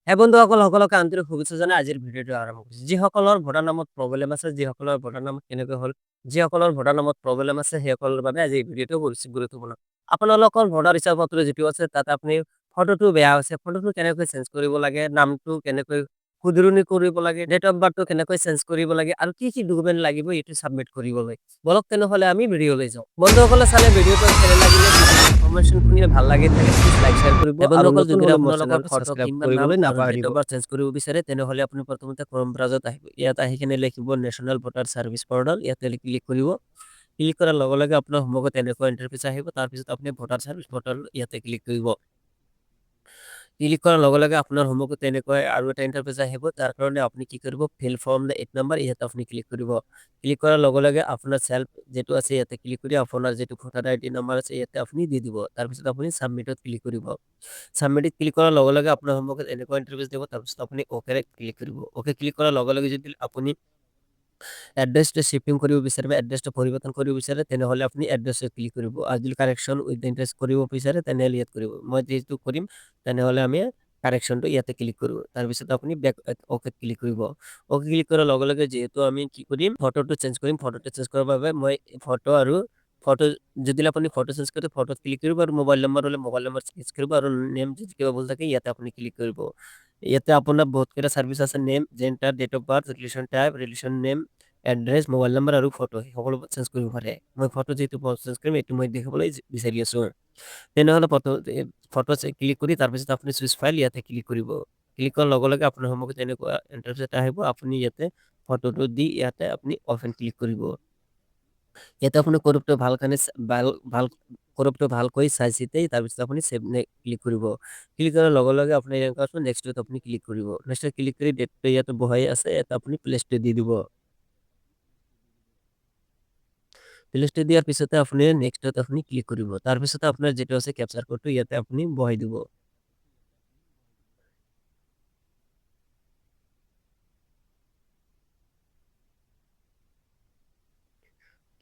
হ্যাঁ, বন্ধুসকল সকলোকে আন্তৰিক শুভেচ্ছা জনাই আজিৰ ভিডিঅ'টো আৰম্ভ কৰিছোঁ। যিসকলৰ ভোটাৰ নামত প্ৰব্লেম আছে, যিসকলৰ ভোটাৰ নামত কেনেকৈ হ'ল, যিসকলৰ ভোটাৰ নামত প্ৰব্লেম আছে সেইসকলৰ বাবে আজি এই ভিডিঅ'টো গুৰুত্বপূৰ্ণ। আপোনালোকৰ ভোটাৰ ইচ্ছা পত্ৰ যিটো আছে তাত আপুনি ফটোটো বেয়া হৈছে, ফটোটো কেনেকৈ চেঞ্জ কৰিব লাগে, নামটো কেনেকৈ শুধৰণি কৰিব লাগে, ডেট অফ বাৰ্থটো কেনেকৈ চেঞ্জ কৰিব লাগে আৰু কি ডকুমেণ্ট লাগিব এইটো ছাবমিট কৰিবলৈ। বলক তেনেহ'লে আমি ভিডিঅ'লৈ যাওঁ। বন্ধুসকলে চালে ভিডিঅ'টো কেনে লাগিলে ইনফৰমেশ্যন শুনিলে ভাল লাগি থাকে প্লিজ লাইক শ্বেয়াৰ কৰিব আৰু বন্ধুসকল নতুন যদি হ'লে মোৰ আপোনালোকৰ চেনেলটো ফটো ছাবস্ক্ৰাইব কিংবা নাম কৰিবলৈ আৰু ডেট নাপাহৰিব। অফ বাৰ্থ চেঞ্জ কৰিব বিচাৰে তেনেহ'লে আপুনি প্ৰথমতে ক্ৰম ব্ৰাউজাৰত আহিব। ইয়াত আহি কিনে লিখিব নেশ্যনেল ভোটাৰ ছাৰ্ভিচ পৰ্টেল, ইয়াতে ক্লিক কৰিব। ক্লিক কৰাৰ লগে লগে আপোনাৰ সন্মুখত এনেকুৱা ইণ্টাৰফেচ আহিব। তাৰপিছত আপুনি ভোটাৰ ছাৰ্ভিচ পৰ্টেল ইয়াতে ক্লিক কৰিব। ক্লিক কৰাৰ লগে লগে আপোনাৰ সন্মুখত তেনেকৈ আৰু এটা ইণ্টাৰফেচ আহিব। তাৰ কাৰণে আপুনি কি কৰিব ফিল ফৰ্ম 8 নম্বৰ ইয়াতে আপুনি ক্লিক কৰিব। ক্লিক কৰাৰ লগে লগে আপোনাৰ চেল্ফ যিটো আছে ইয়াতে ক্লিক কৰি আপোনাৰ যিটো ভোটাৰ আইডি নম্বৰ আছে ইয়াতে আপুনি দি দিব। তাৰপিছত আপুনি ছাবমিটত ক্লিক কৰিব। ছাবমিটত ক্লিক কৰাৰ লগে লগে আপোনাৰ সন্মুখত এনেকুৱা ইণ্টাৰফেচ দিব। তাৰপিছত আপুনি অ'কে ক্লিক কৰিব। অ'কে ক্লিক কৰাৰ লগে লগে যদি আপুনি এড্ৰেছটো শ্বিফটিং কৰিব বিচাৰে বা এড্ৰেছটো পৰিৱৰ্তন কৰিব বিচাৰে তেনেহ'লে আপুনি এড্ৰেছত ক্লিক কৰিব। আৰু যদি কাৰেকশ্যন উইথ দ্য ইণ্টাৰেষ্ট কৰিব বিচাৰে তেনেহ'লে ইয়াত কৰিব। মই যিহেতু কৰিম তেনেহ'লে আমি কাৰেকশ্যনটো ইয়াতে ক্লিক কৰোঁ। তাৰপিছত আপুনি বেক অ'কে ক্লিক কৰিব। অ'কে ক্লিক কৰাৰ লগে লগে যিহেতু আমি কি কৰিম ফটোটো চেঞ্জ কৰিম। ফটোটো চেঞ্জ কৰাৰ বাবে মই ফটো যদি আপুনি ফটো চেঞ্জ কৰে ফটোত ক্লিক কৰিব আৰু মোবাইল নম্বৰ হ'লে মোবাইল নম্বৰ চেঞ্জ কৰিব আৰু নেম যদি কিবা ভুল থাকে ইয়াতে আপুনি ক্লিক কৰিব। ইয়াতে আপোনাৰ বহুতকেইটা ছাৰ্ভিচ আছে name, gender, date of birth, relation type, relation name, address, mobile number আৰু ফটো সকলোবোৰ চেঞ্জ কৰিব পাৰে। মই ফটো যিটো চেঞ্জ কৰিম এইটো মই দেখাবলৈ বিচাৰি আছোঁ। তেনেহ'লে ফটো ক্লিক কৰি তাৰপিছত আপুনি চুইচ ফাইল ইয়াতে ক্লিক কৰিব। ক্লিক কৰাৰ লগে লগে আপোনাৰ সন্মুখত এনেকুৱা ইণ্টাৰফেচ এটা আহিব। আপুনি ইয়াতে ফটোটো দি ইয়াতে আপুনি অপেন ক্লিক কৰিব। ইয়াতে আপুনি কৰপটো কৰপটো ভালকৈ চাই চিতি তাৰপিছত আপুনি ছেভ ক্লিক কৰিব। ক্লিক কৰাৰ লগে লগে আপুনি এনেকুৱা আছে নেক্সটত আপুনি ক্লিক কৰিব। নেক্সটত ক্লিক কৰি ডেটটো ইয়াতে বহাই আছে ইয়াতে আপুনি প্লেচটো দি দিব। প্লেচটো দিয়াৰ পিছতে আপুনি নেক্সটত আপুনি ক্লিক কৰিব। তাৰপিছতে আপোনাৰ যিটো আছে কেপচাৰ কোডটো ইয়াতে আপুনি বহাই দিব।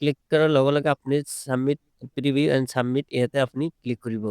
ক্লিক কৰাৰ লগে লগে আপুনি ছাবমিট প্ৰিভিউ এণ্ড ছাবমিট ইয়াতে আপুনি ক্লিক কৰিব।